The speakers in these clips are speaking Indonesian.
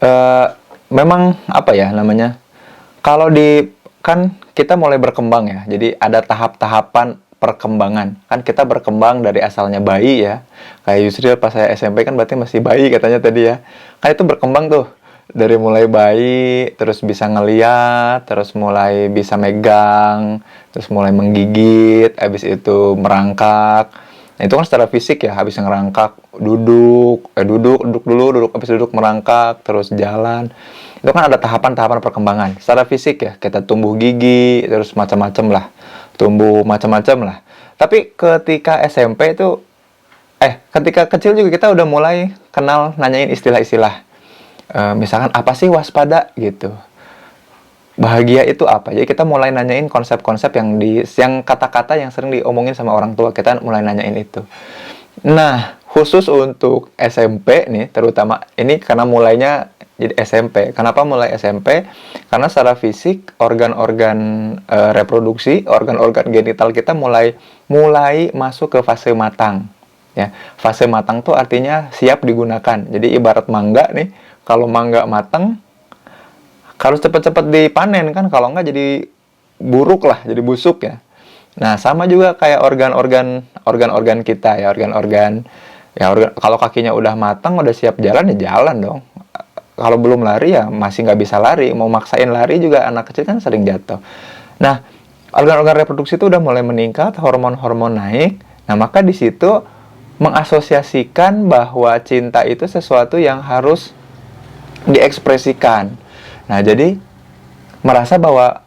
eh, memang apa ya namanya? Kalau di kan kita mulai berkembang ya. Jadi ada tahap-tahapan perkembangan. Kan kita berkembang dari asalnya bayi ya. Kayak Yusril pas saya SMP kan berarti masih bayi katanya tadi ya. Kan itu berkembang tuh. Dari mulai bayi, terus bisa ngeliat, terus mulai bisa megang, terus mulai menggigit, habis itu merangkak. Nah, itu kan secara fisik ya, habis ngerangkak, duduk dulu, habis duduk merangkak, terus jalan. Itu kan ada tahapan-tahapan perkembangan. Secara fisik ya, kita tumbuh gigi, terus macam-macam lah. Tumbuh macam-macam lah. Tapi ketika SMP itu, ketika kecil juga kita udah mulai kenal nanyain istilah-istilah. Misalkan apa sih waspada gitu. Bahagia itu apa? Jadi kita mulai nanyain konsep-konsep yang kata-kata yang sering diomongin sama orang tua, kita mulai nanyain itu. Nah, khusus untuk SMP nih, terutama ini karena mulainya jadi SMP. Kenapa mulai SMP? Karena secara fisik organ-organ reproduksi, organ-organ genital kita mulai masuk ke fase matang. Ya, fase matang tuh artinya siap digunakan. Jadi ibarat mangga nih, kalau mangga matang harus cepat-cepat dipanen kan, kalau enggak jadi buruk lah, jadi busuk ya. Nah, sama juga kayak organ-organ kita ya, kalau kakinya udah matang, udah siap jalan ya jalan dong. Kalau belum lari ya masih nggak bisa lari, mau maksain lari juga anak kecil kan sering jatuh. Nah, organ-organ reproduksi itu udah mulai meningkat, hormon-hormon naik. Nah, maka di situ mengasosiasikan bahwa cinta itu sesuatu yang harus diekspresikan. Nah, jadi merasa bahwa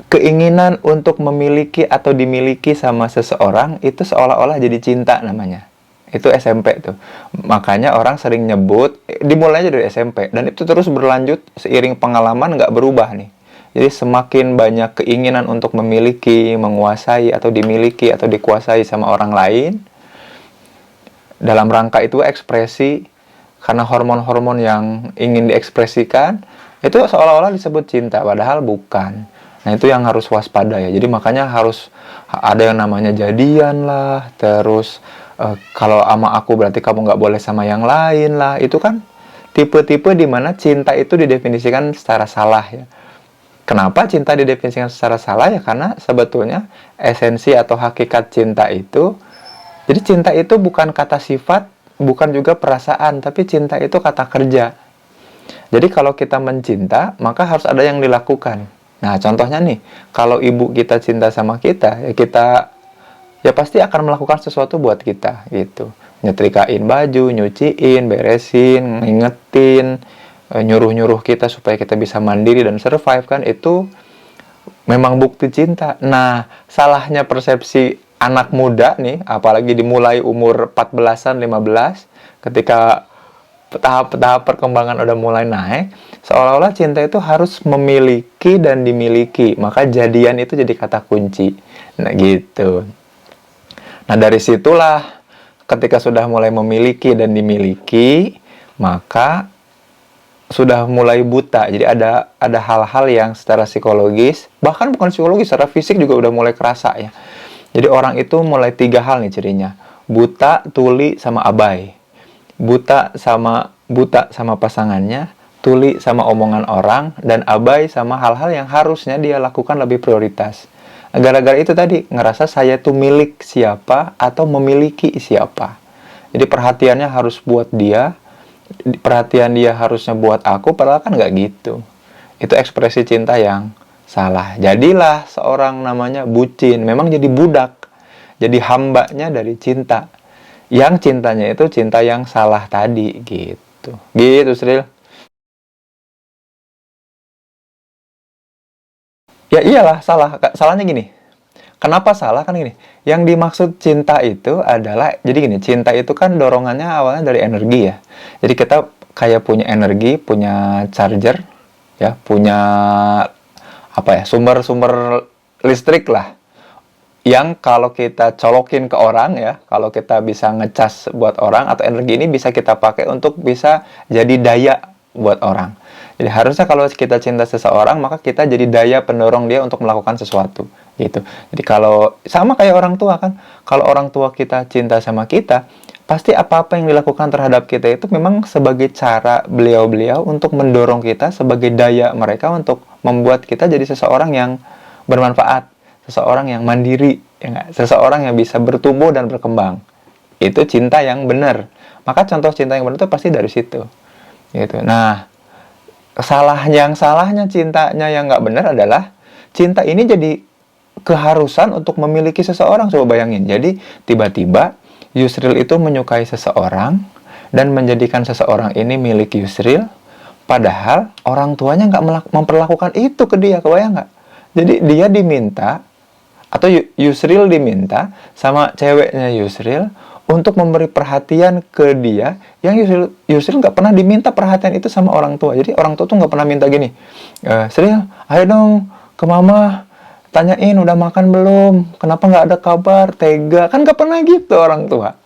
keinginan untuk memiliki atau dimiliki sama seseorang itu seolah-olah jadi cinta namanya. Itu SMP tuh. Makanya orang sering nyebut, dimulai aja dari SMP. Dan itu terus berlanjut seiring pengalaman nggak berubah nih. Jadi semakin banyak keinginan untuk memiliki, menguasai, atau dimiliki, atau dikuasai sama orang lain. Dalam rangka itu ekspresi, karena hormon-hormon yang ingin diekspresikan, itu seolah-olah disebut cinta, padahal bukan. Nah, itu yang harus waspada ya. Jadi makanya harus ada yang namanya jadian lah, terus kalau sama aku berarti kamu nggak boleh sama yang lain lah. Itu kan tipe-tipe di mana cinta itu didefinisikan secara salah ya. Kenapa cinta didefinisikan secara salah ya? Karena sebetulnya esensi atau hakikat cinta itu, jadi cinta itu bukan kata sifat, bukan juga perasaan, tapi cinta itu kata kerja. Jadi kalau kita mencinta, maka harus ada yang dilakukan. Nah, contohnya nih, kalau ibu kita cinta sama kita, ya pasti akan melakukan sesuatu buat kita, gitu. Nyetrikain baju, nyuciin, beresin, ngingetin, nyuruh-nyuruh kita supaya kita bisa mandiri dan survive kan, itu memang bukti cinta. Nah, salahnya persepsi anak muda nih, apalagi dimulai umur 14-an, 15, ketika tahap-tahap perkembangan udah mulai naik, seolah-olah cinta itu harus memiliki dan dimiliki. Maka jadian itu jadi kata kunci. Nah, gitu. Nah, dari situlah ketika sudah mulai memiliki dan dimiliki, maka sudah mulai buta. Jadi ada hal-hal yang secara psikologis, bahkan bukan psikologis, secara fisik juga udah mulai kerasa ya. Jadi orang itu mulai 3 hal nih cirinya. Buta, tuli, sama abai. Buta sama pasangannya, tuli sama omongan orang, dan abai sama hal-hal yang harusnya dia lakukan lebih prioritas. Gara-gara itu tadi, ngerasa saya tuh milik siapa atau memiliki siapa. Jadi perhatiannya harus buat dia, perhatian dia harusnya buat aku, padahal kan nggak gitu. Itu ekspresi cinta yang salah. Jadilah seorang namanya bucin, memang jadi budak, jadi hambanya dari cinta. Yang cintanya itu cinta yang salah tadi, gitu. Gitu, Sril. Ya iyalah, salah. Salahnya gini. Kenapa salah? Kan gini. Yang dimaksud cinta itu adalah, jadi gini, cinta itu kan dorongannya awalnya dari energi ya. Jadi kita kayak punya energi, punya charger, ya, punya sumber listrik lah. Yang kalau kita colokin ke orang ya, kalau kita bisa ngecas buat orang, atau energi ini bisa kita pakai untuk bisa jadi daya buat orang. Jadi harusnya kalau kita cinta seseorang, maka kita jadi daya pendorong dia untuk melakukan sesuatu, gitu. Jadi kalau sama kayak orang tua kan, kalau orang tua kita cinta sama kita, pasti apa-apa yang dilakukan terhadap kita itu memang sebagai cara beliau-beliau untuk mendorong kita, sebagai daya mereka untuk membuat kita jadi seseorang yang bermanfaat, seseorang yang mandiri, ya nggak? Seseorang yang bisa bertumbuh dan berkembang. Itu cinta yang benar. Maka contoh cinta yang benar itu pasti dari situ. Gitu. Nah, salahnya cintanya yang nggak benar adalah cinta ini jadi keharusan untuk memiliki seseorang. Coba bayangin. Jadi tiba-tiba Yusril itu menyukai seseorang dan menjadikan seseorang ini milik Yusril, padahal orang tuanya nggak memperlakukan itu ke dia. Kebayang nggak? Jadi dia diminta, atau Yusril diminta sama ceweknya Yusril untuk memberi perhatian ke dia yang Yusril nggak pernah diminta perhatian itu sama orang tua. Jadi orang tua tuh nggak pernah minta gini, Sril, ayo dong ke mama, tanyain udah makan belum, kenapa nggak ada kabar, tega. Kan nggak pernah gitu orang tua.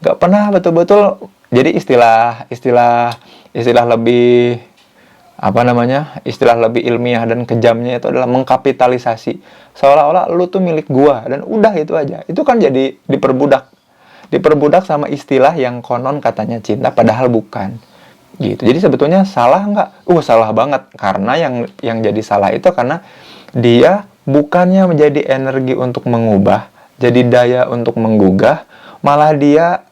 Nggak pernah betul-betul. Jadi istilah lebih istilah lebih ilmiah dan kejamnya itu adalah mengkapitalisasi, seolah-olah lu tuh milik gua dan udah itu aja. Itu kan jadi diperbudak sama istilah yang konon katanya cinta padahal bukan gitu. Jadi sebetulnya salah nggak? Salah banget, karena yang jadi salah itu karena dia bukannya menjadi energi untuk mengubah, jadi daya untuk menggugah, malah dia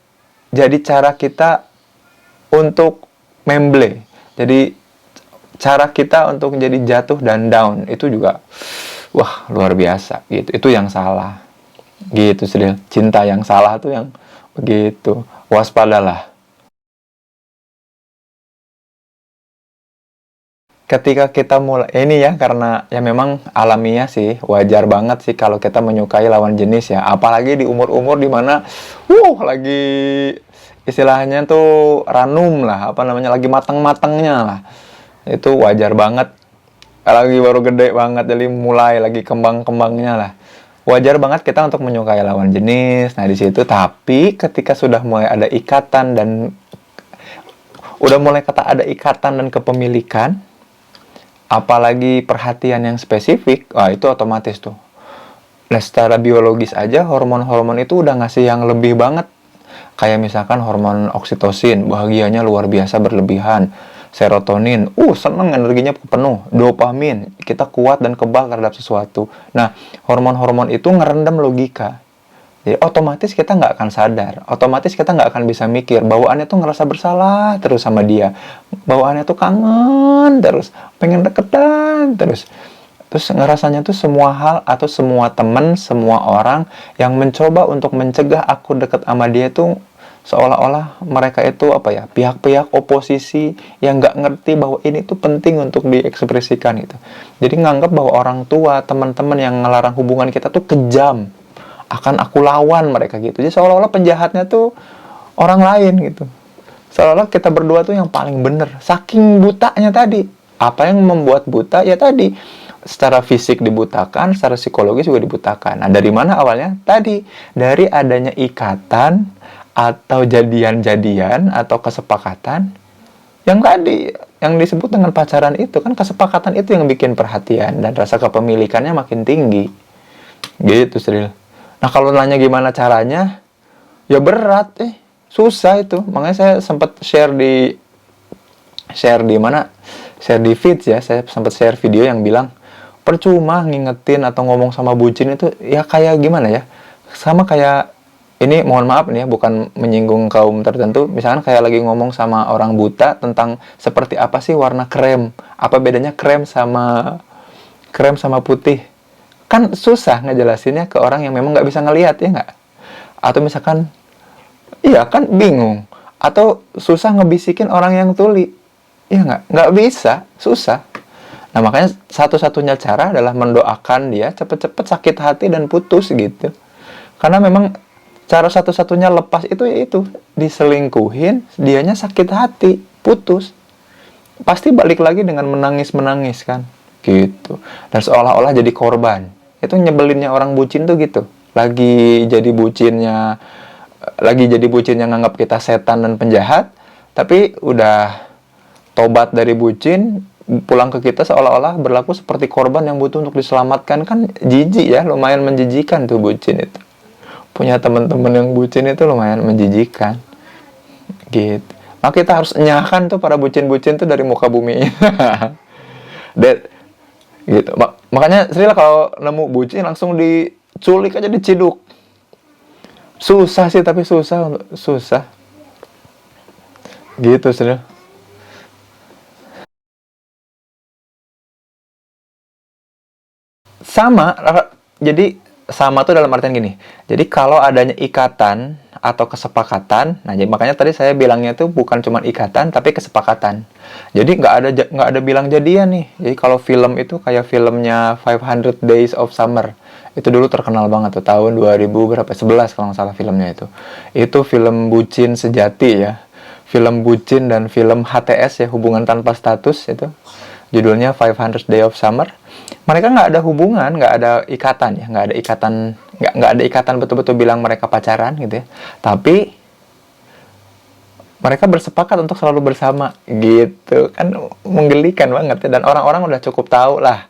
jadi cara kita untuk memble, jadi cara kita untuk jadi jatuh dan down. Itu juga luar biasa gitu. Itu yang salah gitu. Sedih, cinta yang salah tuh yang begitu. Waspadalah. Ketika kita mulai ini ya, karena ya memang alamiah sih, wajar banget sih kalau kita menyukai lawan jenis ya, apalagi di umur-umur dimana lagi istilahnya tuh ranum lah, lagi matang-matangnya lah. Itu wajar banget, lagi baru gede banget, jadi mulai lagi kembang-kembangnya lah. Wajar banget kita untuk menyukai lawan jenis. Nah di situ, tapi ketika sudah mulai ada ikatan dan kepemilikan, apalagi perhatian yang spesifik, itu otomatis tuh. Nah secara biologis aja hormon-hormon itu udah ngasih yang lebih banget. Kayak misalkan hormon oksitosin, bahagianya luar biasa berlebihan. Serotonin, seneng, energinya penuh. Dopamin, kita kuat dan kebal terhadap sesuatu. Nah, hormon-hormon itu ngerendam logika. Jadi otomatis kita nggak akan sadar, otomatis kita nggak akan bisa mikir. Bawaannya tuh ngerasa bersalah terus sama dia, bawaannya tuh kangen terus, pengen deketan terus ngerasanya tuh semua hal atau semua teman, semua orang yang mencoba untuk mencegah aku deket sama dia tuh seolah-olah mereka itu pihak-pihak oposisi yang nggak ngerti bahwa ini tuh penting untuk diekspresikan gitu. Jadi nganggap bahwa orang tua, teman-teman yang ngelarang hubungan kita tuh kejam, akan aku lawan mereka gitu. Jadi seolah-olah penjahatnya tuh orang lain gitu. Seolah-olah kita berdua tuh yang paling bener. Saking butanya tadi. Apa yang membuat buta? Ya tadi, secara fisik dibutakan, secara psikologis juga dibutakan. Nah dari mana awalnya? Tadi, dari adanya ikatan atau jadian-jadian atau kesepakatan yang tadi yang disebut dengan pacaran. Itu kan kesepakatan itu yang bikin perhatian dan rasa kepemilikannya makin tinggi gitu, Sril. Nah kalau nanya gimana caranya, ya berat, susah itu. Makanya saya sempat share di feeds ya, saya sempat share video yang bilang percuma ngingetin atau ngomong sama bucin itu ya kayak gimana ya, sama kayak ini, mohon maaf nih ya, bukan menyinggung kaum tertentu. Misalkan kayak lagi ngomong sama orang buta tentang seperti apa sih warna krem. Apa bedanya krem sama putih. Kan susah ngejelasinnya ke orang yang memang nggak bisa ngelihat, ya nggak? Atau misalkan, iya kan bingung. Atau susah ngebisikin orang yang tuli. Iya nggak? Nggak bisa, susah. Nah makanya satu-satunya cara adalah mendoakan dia cepet-cepet sakit hati dan putus gitu. Karena memang cara satu-satunya lepas itu yaitu diselingkuhin, dianya sakit hati, putus. Pasti balik lagi dengan menangis-menangis kan, gitu. Dan seolah-olah jadi korban. Itu nyebelinnya orang bucin tuh gitu. Lagi jadi bucinnya nganggap kita setan dan penjahat, tapi udah tobat dari bucin, pulang ke kita seolah-olah berlaku seperti korban yang butuh untuk diselamatkan. Kan jijik ya, lumayan menjijikan tuh bucin itu. Punya teman-teman yang bucin itu lumayan menjijikan. Gitu. Maka kita harus enyahkan tuh para bucin-bucin tuh dari muka bumi. Dan gitu. Makanya Sri kalau nemu bucin langsung diculik aja, diciduk. Susah sih, tapi susah. Gitu Sri. Sama, jadi sama tuh dalam artian gini. Jadi kalau adanya ikatan atau kesepakatan, nah jadi makanya tadi saya bilangnya tuh bukan cuma ikatan tapi kesepakatan. Jadi nggak ada bilang jadian nih. Jadi kalau film itu kayak filmnya 500 Days of Summer. Itu dulu terkenal banget tuh tahun 2000 berapa? 11 kalau nggak salah filmnya itu. Itu film bucin sejati ya. Film bucin dan film HTS ya, hubungan tanpa status itu. Judulnya 500 Days of Summer. Mereka nggak ada hubungan, nggak ada ikatan ya, nggak ada ikatan betul-betul bilang mereka pacaran gitu ya. Tapi mereka bersepakat untuk selalu bersama gitu kan, menggelikan banget ya. Dan orang-orang udah cukup tahu lah,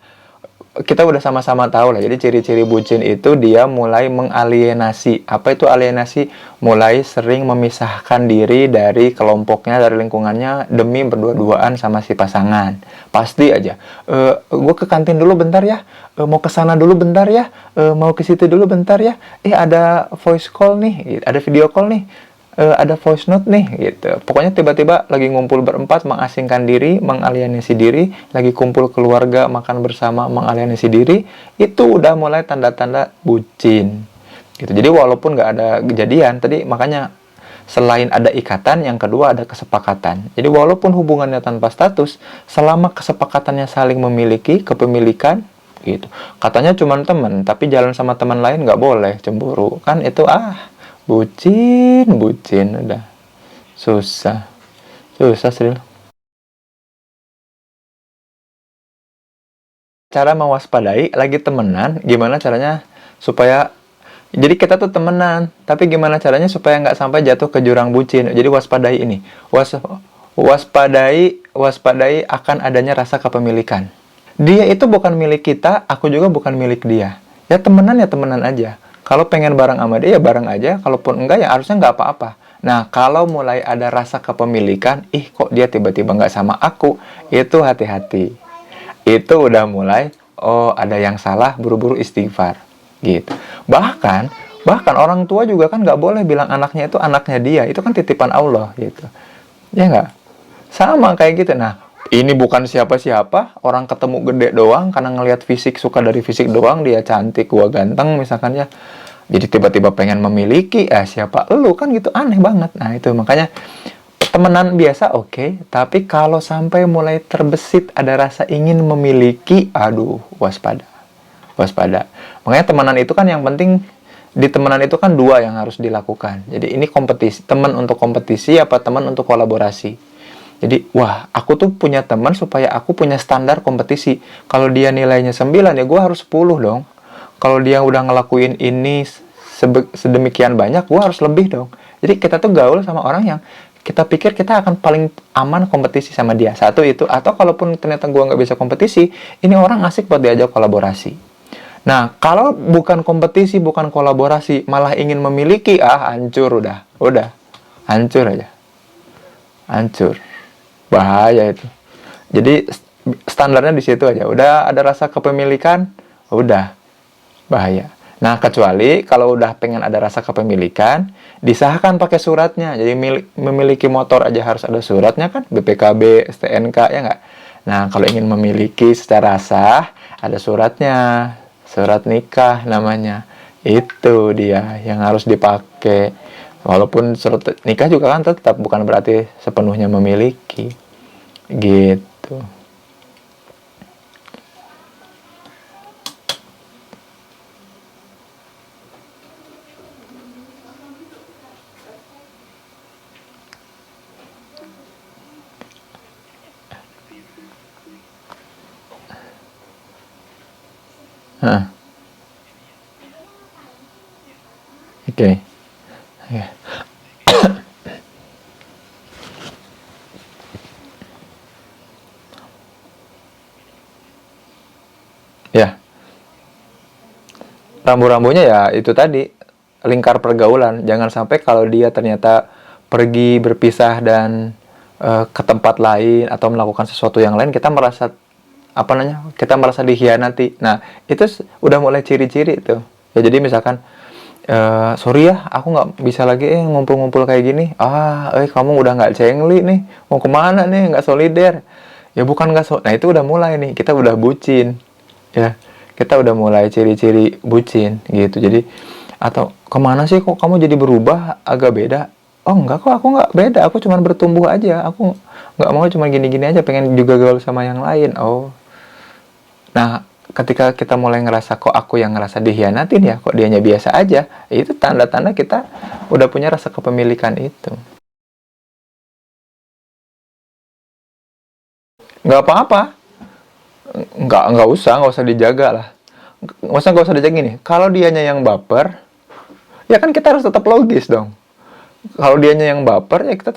kita udah sama-sama tahu lah. Jadi ciri-ciri bucin itu dia mulai mengalienasi. Apa itu alienasi? Mulai sering memisahkan diri dari kelompoknya, dari lingkungannya demi berdua-duaan sama si pasangan. Pasti aja. Gue ke kantin dulu bentar ya. Mau ke sana dulu bentar ya. Mau ke situ dulu bentar ya. Ada voice call nih, ada video call nih. Ada voice note nih gitu. Pokoknya tiba-tiba lagi ngumpul berempat, mengasingkan diri, mengalienasi diri, lagi kumpul keluarga, makan bersama, mengalienasi diri, itu udah mulai tanda-tanda bucin. Gitu. Jadi walaupun nggak ada kejadian, tadi makanya selain ada ikatan, yang kedua ada kesepakatan. Jadi walaupun hubungannya tanpa status, selama kesepakatannya saling memiliki, kepemilikan, gitu. Katanya cuma teman, tapi jalan sama teman lain nggak boleh, cemburu. Kan itu bucin udah susah Sri. Cara mewaspadai lagi temenan, gimana caranya supaya, jadi kita tuh temenan tapi gimana caranya supaya nggak sampai jatuh ke jurang bucin. Jadi waspadai ini, waspadai akan adanya rasa kepemilikan. Dia itu bukan milik kita, aku juga bukan milik dia. Ya temenan aja. Kalau pengen bareng sama dia, ya bareng aja. Kalaupun enggak, ya harusnya nggak apa-apa. Nah, kalau mulai ada rasa kepemilikan, kok dia tiba-tiba nggak sama aku, itu hati-hati. Itu udah mulai, oh ada yang salah, buru-buru istighfar. Gitu. Bahkan orang tua juga kan nggak boleh bilang anaknya itu anaknya dia. Itu kan titipan Allah, gitu. Ya nggak? Sama kayak gitu. Nah, ini bukan siapa-siapa, orang ketemu gede doang, karena ngelihat fisik, suka dari fisik doang, dia cantik, gua ganteng, misalkan ya. Jadi tiba-tiba pengen memiliki, siapa lu, kan gitu, aneh banget. Nah itu makanya, temenan biasa oke, tapi kalau sampai mulai terbesit ada rasa ingin memiliki, aduh, waspada. Makanya temenan itu kan yang penting, di temenan itu kan dua yang harus dilakukan. Jadi ini kompetisi, teman untuk kompetisi apa teman untuk kolaborasi. Jadi, wah, aku tuh punya teman supaya aku punya standar kompetisi. Kalau dia nilainya 9, ya gue harus 10 dong. Kalau dia udah ngelakuin ini sedemikian banyak, gue harus lebih dong. Jadi kita tuh gaul sama orang yang kita pikir kita akan paling aman kompetisi sama dia. Satu itu, atau kalaupun ternyata gue nggak bisa kompetisi, ini orang asik buat diajak kolaborasi. Nah, kalau bukan kompetisi, bukan kolaborasi, malah ingin memiliki, hancur udah. Hancur aja. Hancur. Bahaya itu. Jadi standarnya di situ aja. Udah ada rasa kepemilikan, udah bahaya. Nah, kecuali kalau udah pengen ada rasa kepemilikan, disahkan pakai suratnya. Jadi memiliki motor aja harus ada suratnya kan, BPKB, STNK, ya nggak? Nah, kalau ingin memiliki secara sah, ada suratnya. Surat nikah namanya. Itu dia yang harus dipakai. Walaupun surat nikah juga kan tetap bukan berarti sepenuhnya memiliki. Gitu. Hah. Oke. Ya. Ya. Rambu-rambunya ya itu tadi, lingkar pergaulan. Jangan sampai kalau dia ternyata pergi berpisah dan ke tempat lain atau melakukan sesuatu yang lain, kita merasa kita merasa dikhianati. Nah, itu udah mulai ciri-ciri tuh. Ya jadi misalkan, sorry ya, aku nggak bisa lagi ngumpul-ngumpul kayak gini. Kamu udah nggak cengli nih, mau kemana nih, nggak solider. Ya bukan nggak nah itu udah mulai nih, kita udah bucin. Ya, kita udah mulai ciri-ciri bucin gitu. Jadi, atau kemana sih kok kamu jadi berubah, agak beda. Oh enggak kok, aku nggak beda, aku cuma bertumbuh aja, aku nggak mau cuma gini-gini aja, pengen juga gaul sama yang lain. Oh, nah ketika kita mulai ngerasa kok aku yang ngerasa dikhianatin ya, kok dianya biasa aja, itu tanda-tanda kita udah punya rasa kepemilikan itu. Nggak apa-apa, nggak usah dijaga lah. Nggak usah dijaga gini, kalau dianya yang baper, ya kan kita harus tetap logis dong. Kalau dianya yang baper, ya kita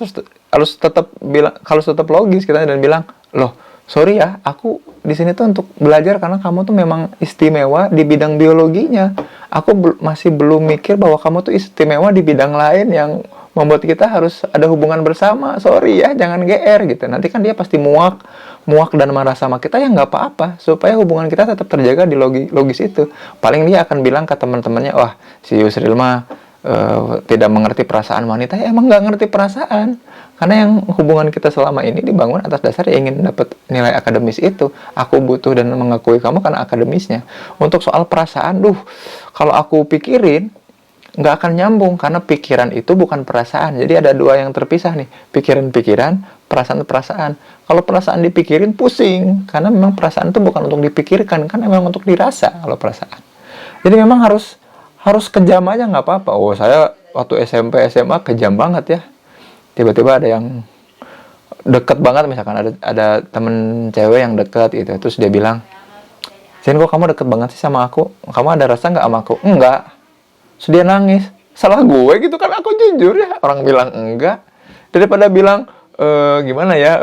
harus tetap bilang, harus tetap logis kita dan bilang, loh sorry ya, aku di sini tuh untuk belajar karena kamu tuh memang istimewa di bidang biologinya. Aku masih belum mikir bahwa kamu tuh istimewa di bidang lain yang membuat kita harus ada hubungan bersama. Sorry ya, jangan GR gitu. Nanti kan dia pasti muak dan marah sama kita, ya nggak apa-apa. Supaya hubungan kita tetap terjaga di logis itu. Paling dia akan bilang ke teman-temannya, wah si Yusril mah tidak mengerti perasaan wanita. Ya emang nggak ngerti perasaan. Karena yang hubungan kita selama ini dibangun atas dasar ingin dapat nilai akademis itu. Aku butuh dan mengakui kamu karena akademisnya. Untuk soal perasaan, kalau aku pikirin, nggak akan nyambung. Karena pikiran itu bukan perasaan. Jadi ada dua yang terpisah nih. Pikiran-pikiran, perasaan-perasaan. Kalau perasaan dipikirin, pusing. Karena memang perasaan itu bukan untuk dipikirkan. Kan memang untuk dirasa kalau perasaan. Jadi memang harus kejam aja, nggak apa-apa. Oh, saya waktu SMP, SMA kejam banget ya. Tiba-tiba ada yang deket banget, misalkan ada temen cewek yang deket gitu, terus dia bilang, Zen, kok kamu deket banget sih sama aku, kamu ada rasa nggak sama aku? Enggak. Terus dia nangis, salah gue gitu kan, aku jujur ya, orang bilang enggak, daripada bilang gimana ya,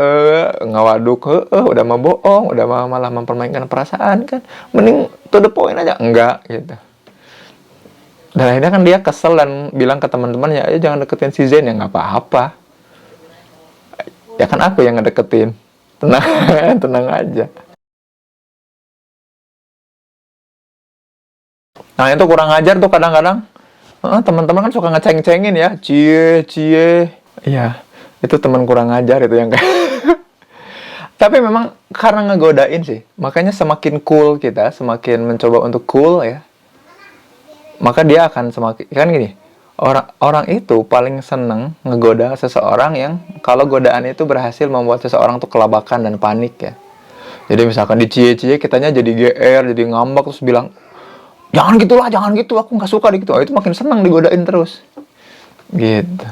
ngawaduk, udah mau bohong, udah malah mempermainkan perasaan kan, mending to the point aja, enggak gitu. Dan akhirnya kan dia kesel dan bilang ke teman-temannya, ayo jangan deketin si Zen. Ya nggak apa-apa, ya kan aku yang ngedeketin, tenang tenang aja. Nah itu kurang ajar tuh kadang-kadang. Teman-teman kan suka ngeceng-cengin ya, cie. Iya, itu teman kurang ajar itu yang kayak. Tapi memang karena ngegodain sih, makanya semakin cool kita, semakin mencoba untuk cool ya, maka dia akan semakin, kan gini, orang itu paling seneng ngegoda seseorang yang kalau godaan itu berhasil membuat seseorang tuh kelabakan dan panik ya. Jadi misalkan dicie-cie, kitanya jadi GR, jadi ngambek, terus bilang, jangan gitu, aku nggak suka gitu. Itu makin seneng digodain terus gitu.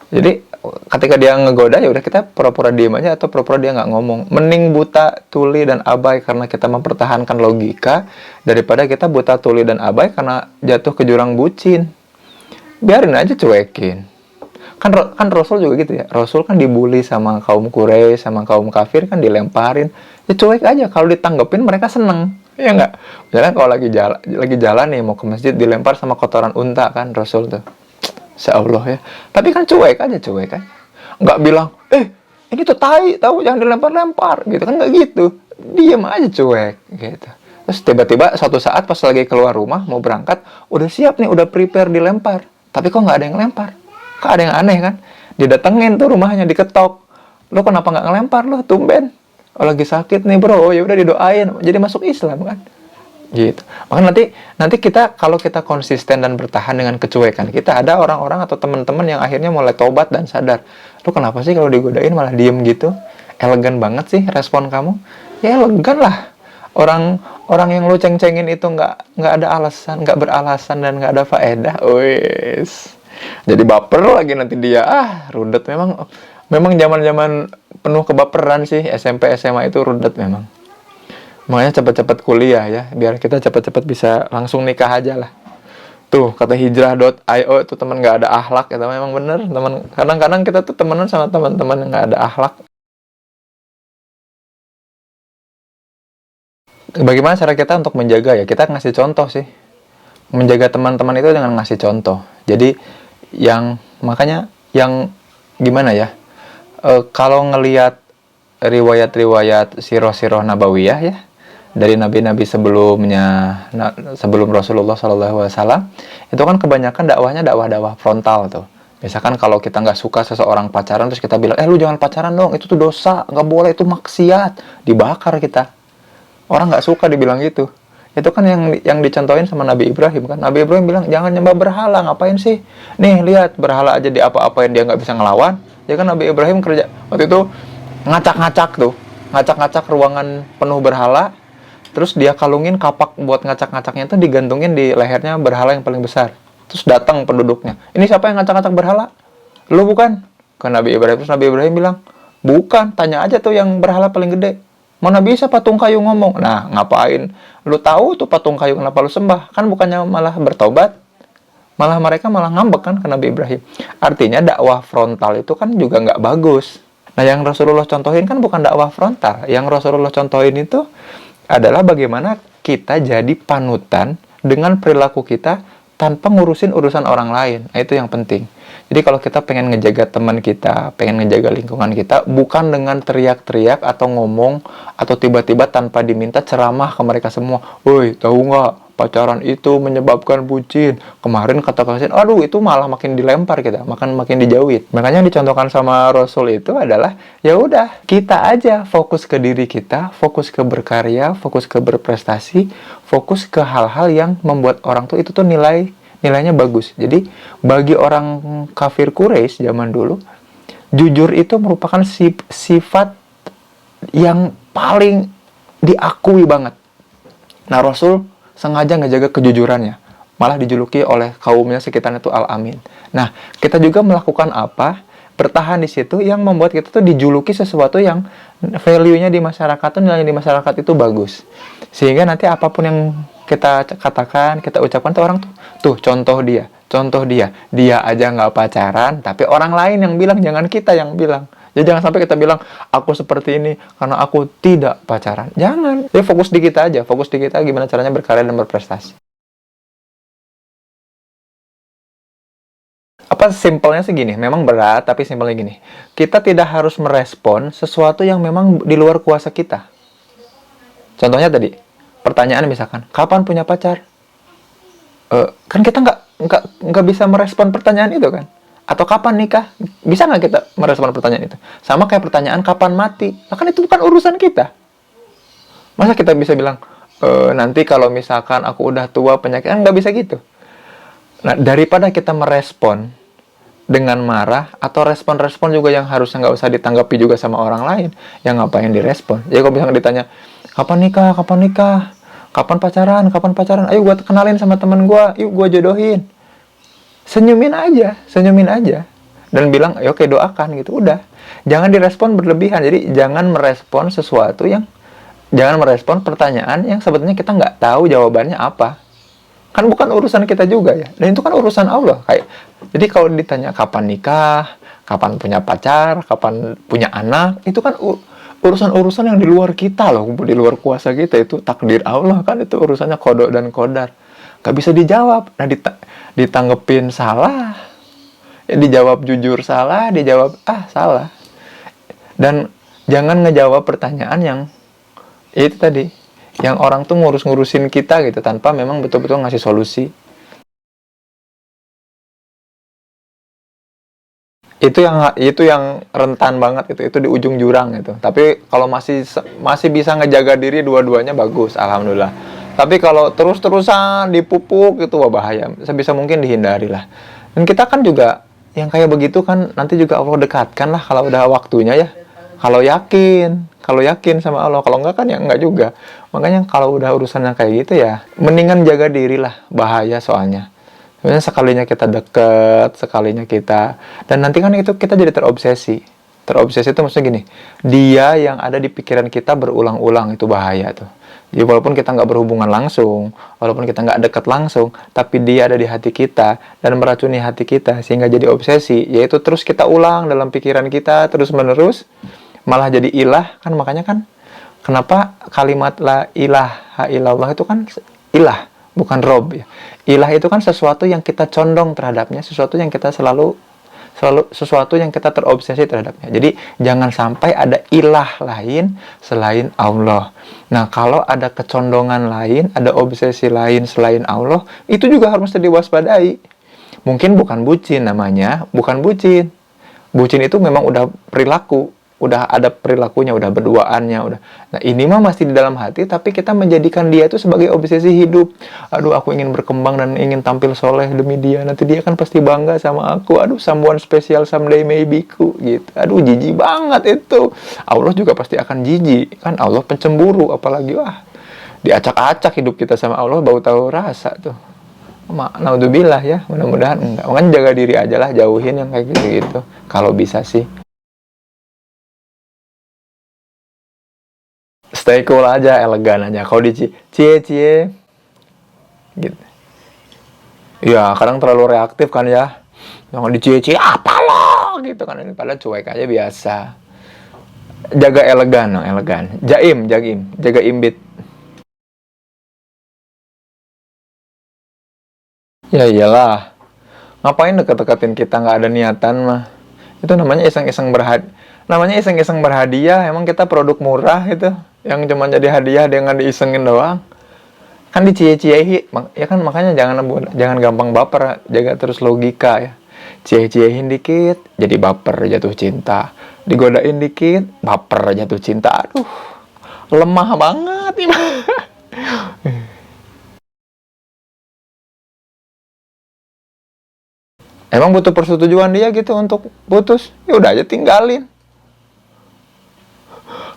Jadi ketika dia ngegoda, ya udah kita pura-pura diem aja atau pura-pura dia nggak ngomong. Mending buta, tuli, dan abai karena kita mempertahankan logika, daripada kita buta, tuli, dan abai karena jatuh ke jurang bucin. Biarin aja, cuekin. Kan Rasul juga gitu ya. Rasul kan dibully sama kaum Quraisy, sama kaum kafir, kan dilemparin. Ya cuek aja, kalau ditanggepin mereka seneng. Ya nggak? Misalnya kalau lagi jalan nih mau ke masjid, dilempar sama kotoran unta kan Rasul tuh. Insya Allah ya. Tapi kan cuek aja. Nggak bilang, ini tuh tai, tahu, jangan dilempar-lempar. Gitu kan, nggak gitu. Diam aja, cuek. Gitu. Terus tiba-tiba suatu saat pas lagi keluar rumah, mau berangkat, udah siap nih, udah prepare dilempar. Tapi kok nggak ada yang lempar? Kok ada yang aneh kan? Didatengin tuh rumahnya, diketok. Lo kenapa nggak ngelempar lo, tumben? Oh, lagi sakit nih bro, ya udah didoain. Jadi masuk Islam kan? Gitu. Maka nanti kita, kalau kita konsisten dan bertahan dengan kecuekan kita, ada orang-orang atau teman-teman yang akhirnya mulai tobat dan sadar, lu kenapa sih kalau digodain malah diem gitu? Elegan banget sih respon kamu. Ya elegan lah. Orang yang lu ceng-cengin itu nggak ada alasan, nggak beralasan, dan nggak ada faedah. Wes. Jadi baper lagi nanti dia. Rudet memang zaman-zaman penuh kebaperan sih. SMP SMA itu rudet memang. Makanya cepat-cepat kuliah ya, biar kita cepat-cepat bisa langsung nikah aja lah. Tuh, kata hijrah.io itu teman nggak ada akhlak, itu memang bener. Teman, kadang-kadang kita tuh temenan sama teman-teman yang nggak ada akhlak. Bagaimana cara kita untuk menjaga ya? Kita ngasih contoh sih. Menjaga teman-teman itu dengan ngasih contoh. Jadi makanya yang gimana ya? Kalau ngelihat riwayat-riwayat sirah-sirah nabawiyah ya dari nabi-nabi sebelumnya, sebelum Rasulullah SAW, itu kan kebanyakan dakwahnya dakwah-dakwah frontal tuh. Misalkan kalau kita nggak suka seseorang pacaran, terus kita bilang, lu jangan pacaran dong, itu tuh dosa, nggak boleh, itu maksiat, dibakar kita. Orang nggak suka dibilang gitu. Itu kan yang dicontohin sama Nabi Ibrahim kan. Nabi Ibrahim bilang, jangan nyembah berhala, ngapain sih? Nih, lihat, berhala aja di apa-apain, dia nggak bisa ngelawan. Ya kan Nabi Ibrahim kerja, waktu itu ngacak-ngacak tuh. Ngacak-ngacak ruangan penuh berhala. Terus dia kalungin kapak buat ngacak-ngacaknya itu digantungin di lehernya berhala yang paling besar. Terus datang penduduknya. Ini siapa yang ngacak-ngacak berhala? Lu bukan? Ke Nabi Ibrahim. Terus Nabi Ibrahim bilang, bukan, tanya aja tuh yang berhala paling gede. Mana bisa patung kayu ngomong? Nah, ngapain? Lu tahu tuh patung kayu kenapa lu sembah? Kan bukannya malah bertobat? Malah mereka malah ngambek kan ke Nabi Ibrahim. Artinya dakwah frontal itu kan juga nggak bagus. Nah, yang Rasulullah contohin kan bukan dakwah frontal. Yang Rasulullah contohin itu adalah bagaimana kita jadi panutan dengan perilaku kita tanpa ngurusin urusan orang lain. Nah, itu yang penting. Jadi kalau kita pengen ngejaga teman kita, pengen ngejaga lingkungan kita, bukan dengan teriak-teriak atau ngomong, atau tiba-tiba tanpa diminta ceramah ke mereka semua. Woi, tahu nggak? Pacaran itu menyebabkan bucin. Kemarin kata kasihan, aduh itu malah makin dilempar kita, makin dijauhin. Makanya yang dicontohkan sama Rasul itu adalah, ya udah kita aja fokus ke diri kita, fokus ke berkarya, fokus ke berprestasi, fokus ke hal-hal yang membuat orang tuh itu tuh nilainya bagus. Jadi bagi orang kafir Quraisy zaman dulu, jujur itu merupakan sifat yang paling diakui banget. Nah, Rasul sengaja ngejaga kejujurannya, malah dijuluki oleh kaumnya sekitarnya itu Al-Amin. Nah, kita juga melakukan apa? Bertahan di situ yang membuat kita tuh dijuluki sesuatu yang value-nya di masyarakat tuh, nilainya di masyarakat itu bagus. Sehingga nanti apapun yang kita katakan, kita ucapkan tuh orang tuh contoh dia aja nggak pacaran, tapi orang lain yang bilang, jangan kita yang bilang. Ya jangan sampai kita bilang, aku seperti ini karena aku tidak pacaran. Jangan. Ya fokus di kita aja. Fokus di kita gimana caranya berkarya dan berprestasi. Apa simpelnya segini? Memang berat, tapi simpelnya gini. Kita tidak harus merespon sesuatu yang memang di luar kuasa kita. Contohnya tadi, pertanyaan misalkan, kapan punya pacar? Kan kita nggak bisa merespon pertanyaan itu kan? Atau kapan nikah? Bisa nggak kita merespon pertanyaan itu? Sama kayak pertanyaan kapan mati. Nah, kan itu bukan urusan kita. Masa kita bisa bilang, nanti kalau misalkan aku udah tua penyakit, nggak bisa gitu. Nah, daripada kita merespon dengan marah, atau respon-respon juga yang harusnya nggak usah ditanggapi juga sama orang lain, yang ngapain direspon? Jadi kalau misalkan ditanya, kapan nikah? Kapan pacaran? Ayo gue kenalin sama temen gue, yuk gue jodohin. Senyumin aja dan bilang, ya oke, doakan gitu, udah. Jangan direspon berlebihan. Jadi jangan merespon jangan merespon pertanyaan yang sebetulnya kita nggak tahu jawabannya apa. Kan bukan urusan kita juga ya, dan itu kan urusan Allah. Jadi kalau ditanya kapan nikah, kapan punya pacar, kapan punya anak, itu kan urusan-urusan yang di luar kita loh, di luar kuasa kita. Itu takdir Allah kan, itu urusannya qada dan qadar. Gak bisa dijawab. Nah, ditanggepin salah, dijawab jujur salah, dijawab salah. Dan jangan ngejawab pertanyaan yang itu tadi, yang orang tuh ngurusin kita gitu, tanpa memang betul-betul ngasih solusi. Itu yang rentan banget, itu di ujung jurang itu. Tapi kalau masih bisa ngejaga diri, dua-duanya bagus, alhamdulillah. Tapi kalau terus-terusan dipupuk itu bahaya. Sebisa mungkin dihindari lah. Dan kita kan juga yang kayak begitu kan nanti juga Allah dekatkan lah kalau udah waktunya ya. Kalau yakin sama Allah. Kalau enggak kan ya enggak juga. Makanya kalau udah urusannya kayak gitu ya, mendingan jaga diri lah. Bahaya soalnya. Sebenarnya sekalinya kita deket, sekalinya kita, dan nanti kan itu kita jadi terobsesi. Terobsesi itu maksudnya gini, dia yang ada di pikiran kita berulang-ulang, itu bahaya tuh. Jadi walaupun kita nggak berhubungan langsung, walaupun kita nggak dekat langsung, tapi dia ada di hati kita dan meracuni hati kita sehingga jadi obsesi, yaitu terus kita ulang dalam pikiran kita terus-menerus, malah jadi ilah kan. Makanya kan kenapa kalimat la ilaha illallah itu kan ilah, bukan rob ya. Ilah itu kan sesuatu yang kita condong terhadapnya, sesuatu yang kita selalu selalu sesuatu yang kita terobsesi terhadapnya. Jadi jangan sampai ada ilah lain selain Allah. Nah, kalau ada kecondongan lain, ada obsesi lain selain Allah, itu juga harus diwaspadai. Mungkin bukan bucin namanya, bukan bucin. Bucin itu memang udah perilaku, udah ada perilakunya, udah berduaannya, udah. Nah, ini mah masih di dalam hati, tapi kita menjadikan dia itu sebagai obsesi hidup. Aduh, aku ingin berkembang dan ingin tampil soleh demi dia. Nanti dia kan pasti bangga sama aku. Aduh, someone special someday maybe ku, gitu. Aduh, jijik banget itu. Allah juga pasti akan jijik. Kan Allah pencemburu, apalagi wah, diacak-acak hidup kita sama Allah, bau tahu rasa tuh. Naudzubillah ya, mudah-mudahan enggak. Kan jaga diri aja lah, jauhin yang kayak gitu-gitu. Kalau bisa sih. Stay cool aja, elegan aja. Kalau di cie gitu. Ya, kadang terlalu reaktif kan ya. Yang di cie apa lo gitu kan. Padahal cuek aja biasa. Jaga elegan, no, elegan. Jaga imbit. Ya iyalah. Ngapain deket-deketin kita nggak ada niatan mah. Itu namanya iseng-iseng berhadiah. Emang kita produk murah itu yang cuma jadi hadiah dia nggak diisengin doang. Kan dicie-ciehi ya kan, makanya jangan gampang baper, jaga terus logika ya. Cie-ciehin dikit jadi baper, jatuh cinta. Digodain dikit baper, jatuh cinta. Aduh, lemah banget ini. Emang butuh persetujuan dia gitu untuk putus, ya udah aja tinggalin.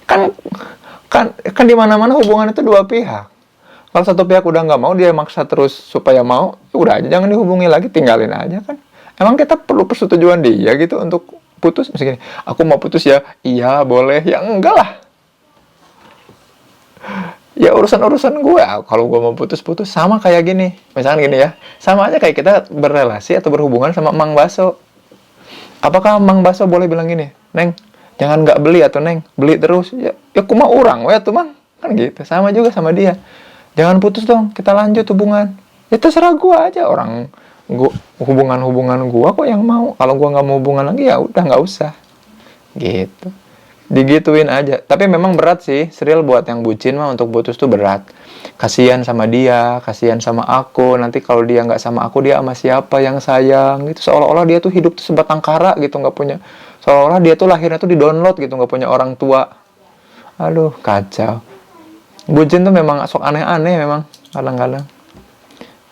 Kan di mana-mana hubungan itu dua pihak. Kalau satu pihak udah nggak mau, dia maksa terus supaya mau, ya udah aja jangan dihubungi lagi, tinggalin aja kan. Emang kita perlu persetujuan dia gitu untuk putus? Misalnya, aku mau putus ya, iya boleh, ya enggak lah. Ya urusan-urusan gue, kalau gue mau putus-putus sama kayak gini. Misalkan gini ya, sama aja kayak kita berrelasi atau berhubungan sama Mang Baso. Apakah Mang Baso boleh bilang gini, Neng, jangan nggak beli atau Neng, beli terus. Ya aku mah orang, ya tuh Mang. Kan gitu, sama juga sama dia. Jangan putus dong, kita lanjut hubungan. Ya terserah gue aja, hubungan-hubungan gue kok yang mau. Kalau gue nggak mau hubungan lagi ya udah nggak usah. Gitu. Digituin aja. Tapi memang berat sih, serial buat yang bucin mah untuk putus tuh berat. Kasihan sama dia, kasihan sama aku. Nanti kalau dia nggak sama aku, dia sama siapa yang sayang? Gitu. Seolah-olah dia tuh hidup tuh sebatang kara gitu, nggak punya. Seolah-olah dia tuh lahirnya tuh di download gitu, nggak punya orang tua. Aduh, kacau. Bucin tuh memang sok aneh-aneh memang kadang-kadang.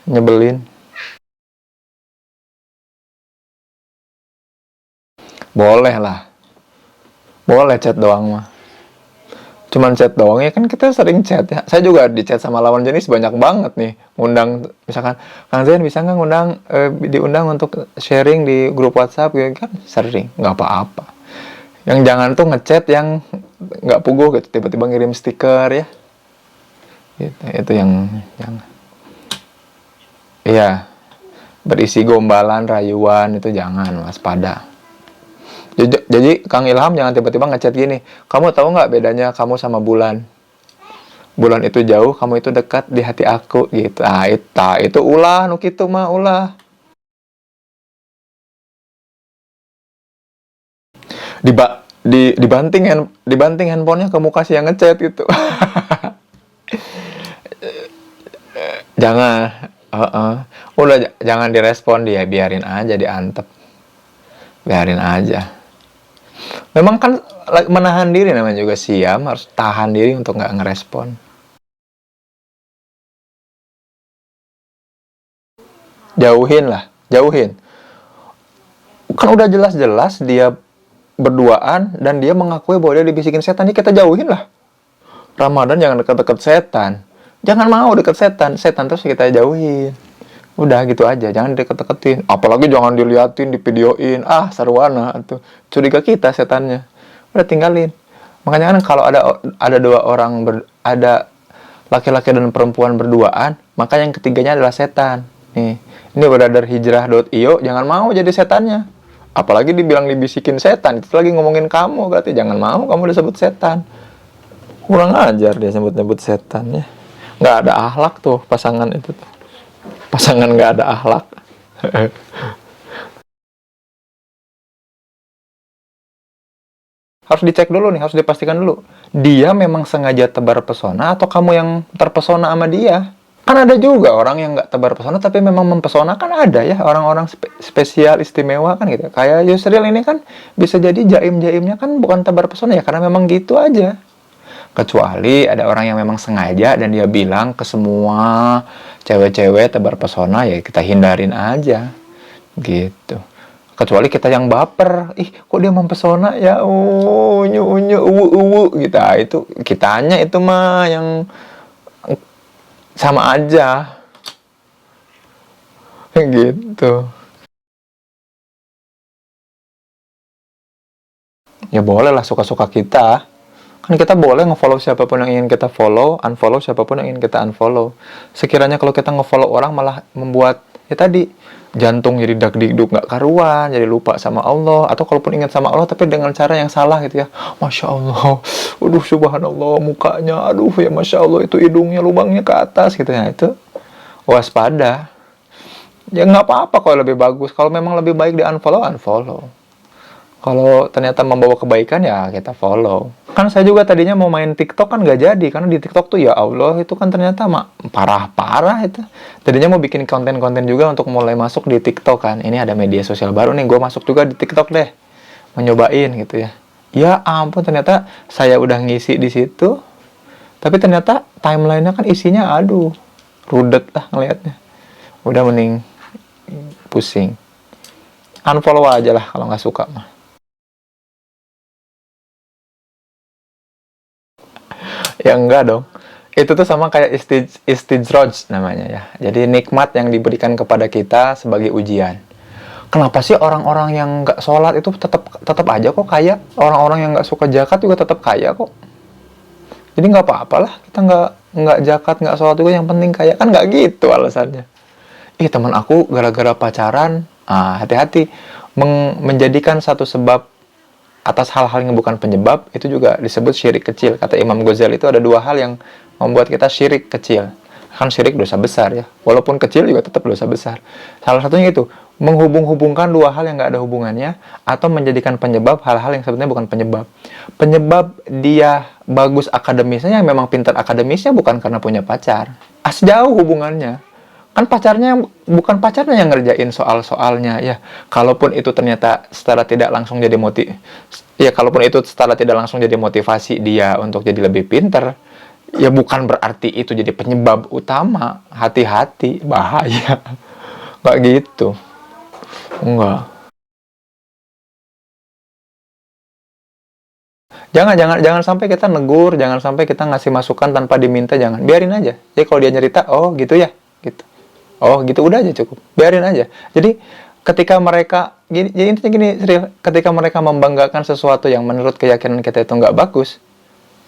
Nyebelin. Boleh lah. Boleh chat doang mah. Cuman chat doang ya kan, kita sering chat ya. Saya juga di chat sama lawan jenis banyak banget nih. Ngundang misalkan, Kang Zain bisa nggak diundang untuk sharing di grup WhatsApp gitu kan, sering, nggak apa-apa. Yang jangan tuh ngechat yang nggak puguh gitu, tiba-tiba ngirim stiker ya. Gitu, itu yang iya, berisi gombalan, rayuan itu jangan, waspada. Jadi Kang Ilham jangan tiba-tiba ngechat gini, kamu tahu nggak bedanya kamu sama bulan? Bulan itu jauh, kamu itu dekat di hati aku gitu. Ah, itu ulah, nu kitu mah ulah. Dibanting handphonenya ke muka si yang ngechat gitu. Jangan, udah jangan direspon dia, biarin aja diantep, biarin aja. Memang kan menahan diri namanya juga siam, harus tahan diri untuk nggak ngerespon. Jauhin lah, jauhin. Kan udah jelas-jelas dia berduaan dan dia mengakui bahwa dia dibisikin setan, ya kita jauhin lah. Ramadan jangan deket-deket setan. Jangan mau deket setan, setan terus kita jauhin. Udah gitu aja, jangan deket-deketin. Apalagi jangan diliatin, divideoin. Ah, sarwana tuh. Curiga kita setannya. Udah tinggalin. Makanya kan kalau ada dua orang ada laki-laki dan perempuan berduaan, maka yang ketiganya adalah setan. Nih, ini Brother Hijrah.io, jangan mau jadi setannya. Apalagi dibilang dibisikin setan, itu lagi ngomongin kamu, berarti jangan mau kamu disebut setan. Kurang ajar dia sebut-nyebut setan ya. Nggak ada akhlak tuh pasangan itu tuh. Pasangan nggak ada akhlak. Harus dicek dulu nih, harus dipastikan dulu. Dia memang sengaja tebar pesona atau kamu yang terpesona sama dia? Kan ada juga orang yang nggak tebar pesona tapi memang mempesona, kan ada ya orang-orang spesial istimewa kan gitu. Kayak Yusril ini kan bisa jadi jaim-jaimnya kan bukan tebar pesona ya karena memang gitu aja. Kecuali ada orang yang memang sengaja dan dia bilang ke semua cewek-cewek tebar pesona, ya kita hindarin aja gitu. Kecuali kita yang baper, ih kok dia mempesona ya, unyu unyu uwu uwu gitu. Itu kitanya itu mah yang sama aja gitu. Ya boleh lah suka-suka kita. Kan kita boleh nge-follow siapapun yang ingin kita follow, unfollow siapapun yang ingin kita unfollow. Sekiranya kalau kita nge-follow orang malah membuat, ya tadi, jantung jadi dag-digdug nggak karuan, jadi lupa sama Allah, atau kalaupun ingat sama Allah tapi dengan cara yang salah gitu ya. Masya Allah, aduh subhanallah, mukanya, aduh ya Masya Allah, itu hidungnya, lubangnya ke atas gitu ya. Itu waspada. Ya nggak apa-apa kalau lebih bagus. Kalau memang lebih baik di unfollow, unfollow. Kalau ternyata membawa kebaikan ya kita follow. Kan saya juga tadinya mau main TikTok kan nggak jadi. Karena di TikTok tuh ya Allah itu kan ternyata parah-parah itu. Tadinya mau bikin konten-konten juga untuk mulai masuk di TikTok kan. Ini ada media sosial baru nih, gue masuk juga di TikTok deh. Mencobain gitu ya. Ya ampun, ternyata saya udah ngisi di situ. Tapi ternyata timelinenya kan isinya aduh. Rudet lah ngelihatnya. Udah mending pusing. Unfollow aja lah kalau nggak suka mah. Ya enggak dong. Itu tuh sama kayak istijroj namanya ya. Jadi nikmat yang diberikan kepada kita sebagai ujian. Kenapa sih orang-orang yang nggak sholat itu tetap aja kok kaya? Orang-orang yang nggak suka zakat juga tetap kaya kok. Jadi nggak apa-apalah kita nggak zakat, nggak sholat juga yang penting kaya, kan nggak gitu alasannya. Ih teman aku gara-gara pacaran, hati-hati menjadikan satu sebab atas hal-hal yang bukan penyebab, itu juga disebut syirik kecil. Kata Imam Ghazali itu ada dua hal yang membuat kita syirik kecil. Kan syirik dosa besar ya. Walaupun kecil juga tetap dosa besar. Salah satunya itu, menghubung-hubungkan dua hal yang nggak ada hubungannya, atau menjadikan penyebab hal-hal yang sebetulnya bukan penyebab. Penyebab dia bagus akademisnya, yang memang pintar akademisnya bukan karena punya pacar. Jauh hubungannya. Kan bukan pacarnya yang ngerjain soal-soalnya ya. Kalaupun itu ternyata secara tidak langsung jadi motivasi dia untuk jadi lebih pintar, ya bukan berarti itu jadi penyebab utama. Hati-hati, bahaya. Nggak gitu. Enggak. Jangan sampai kita negur, jangan sampai kita ngasih masukan tanpa diminta, jangan. Biarin aja. Jadi kalau dia nyerita, oh gitu ya, gitu. Oh gitu, udah aja cukup. Biarin aja. Jadi ketika mereka, jadi intinya gini, ketika mereka membanggakan sesuatu yang menurut keyakinan kita itu nggak bagus,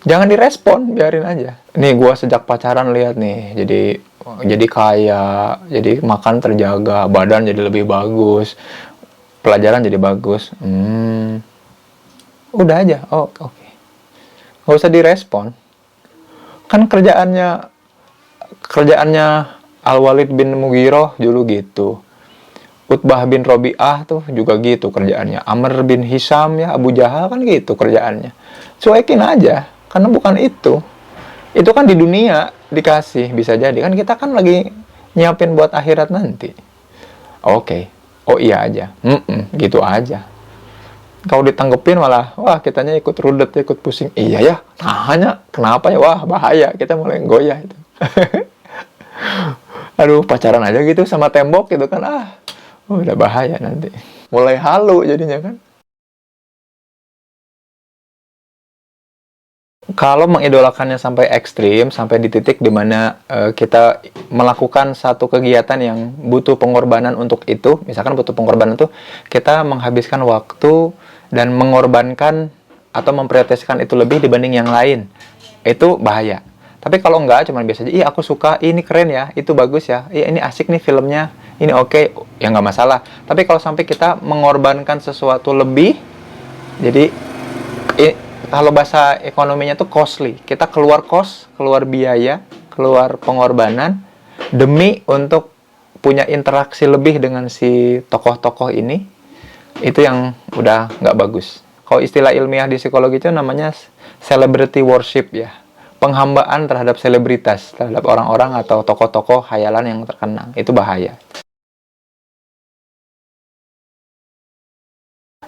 jangan direspon, biarin aja. Nih gua sejak pacaran lihat nih, jadi kaya, jadi makan terjaga, badan jadi lebih bagus, pelajaran jadi bagus. Udah aja. Oh, oke. Nggak usah direspon. Kan kerjaannya Al-Walid bin Mughirah dulu gitu. Utbah bin Robi'ah tuh juga gitu kerjaannya. Amr bin Hisham ya, Abu Jahal kan gitu kerjaannya. Cuekin aja, karena bukan itu. Itu kan di dunia dikasih, bisa jadi. Kan kita kan lagi nyiapin buat akhirat nanti. Oke. Oh iya aja. Gitu aja. Kalau ditanggepin malah, wah kitanya ikut rudet, ikut pusing. Iya ya, hanya kenapa ya? Wah bahaya, kita mulai goyah itu. Aduh, pacaran aja gitu sama tembok gitu kan, udah bahaya nanti. Mulai halu jadinya kan. Kalau mengidolakannya sampai ekstrim, sampai di titik dimana kita melakukan satu kegiatan yang butuh pengorbanan untuk itu, misalkan butuh pengorbanan itu, kita menghabiskan waktu dan mengorbankan atau memprioritaskan itu lebih dibanding yang lain, itu bahaya. Tapi kalau enggak, cuma biasa aja, aku suka, ini keren ya, itu bagus ya, ini asik nih filmnya, ini oke, ya nggak masalah. Tapi kalau sampai kita mengorbankan sesuatu lebih, jadi kalau bahasa ekonominya tuh costly, kita keluar keluar biaya, keluar pengorbanan, demi untuk punya interaksi lebih dengan si tokoh-tokoh ini, itu yang udah nggak bagus. Kalau istilah ilmiah di psikologi itu namanya celebrity worship ya. Penghambaan terhadap selebritas, terhadap orang-orang atau tokoh-tokoh khayalan yang terkenal. Itu bahaya.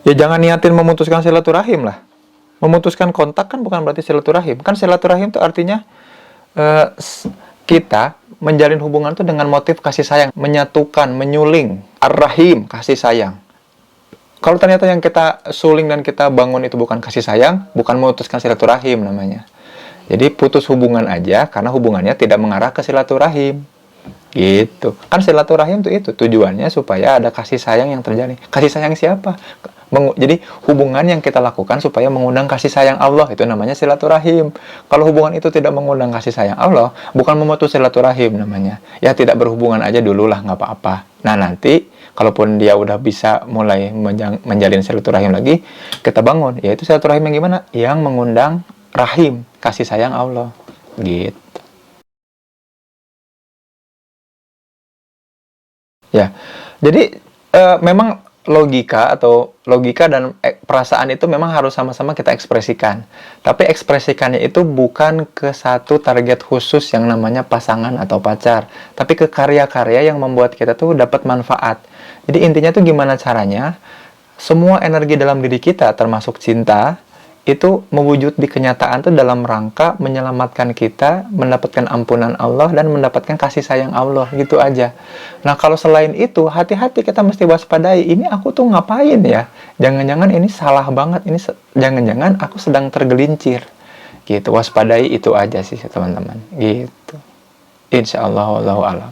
Ya jangan niatin memutuskan silaturahim lah. Memutuskan kontak kan bukan berarti silaturahim. Kan silaturahim itu artinya kita menjalin hubungan itu dengan motif kasih sayang, menyatukan, menyuling, ar-rahim, kasih sayang. Kalau ternyata yang kita suling dan kita bangun itu bukan kasih sayang, bukan memutuskan silaturahim namanya. Jadi putus hubungan aja karena hubungannya tidak mengarah ke silaturahim. Gitu. Kan silaturahim itu tujuannya supaya ada kasih sayang yang terjadi. Kasih sayang siapa? Jadi hubungan yang kita lakukan supaya mengundang kasih sayang Allah, itu namanya silaturahim. Kalau hubungan itu tidak mengundang kasih sayang Allah, bukan memutus silaturahim namanya. Ya tidak berhubungan aja dulu lah, nggak apa-apa. Nah nanti kalaupun dia udah bisa mulai menjalin silaturahim lagi, kita bangun. Yaitu silaturahim yang gimana? Yang mengundang rahim, kasih sayang Allah. Gitu. Ya, jadi memang logika dan perasaan itu memang harus sama-sama kita ekspresikan. Tapi ekspresikannya itu bukan ke satu target khusus yang namanya pasangan atau pacar, tapi ke karya-karya yang membuat kita tuh dapat manfaat. Jadi intinya tuh gimana caranya semua energi dalam diri kita termasuk cinta itu mewujud di kenyataan tuh dalam rangka menyelamatkan kita, mendapatkan ampunan Allah dan mendapatkan kasih sayang Allah, gitu aja. Nah, kalau selain itu, hati-hati, kita mesti waspadai. Ini aku tuh ngapain ya? Jangan-jangan ini salah banget, ini jangan-jangan aku sedang tergelincir. Gitu, waspadai itu aja sih, teman-teman. Gitu. Insya Allah, wallahu a'lam.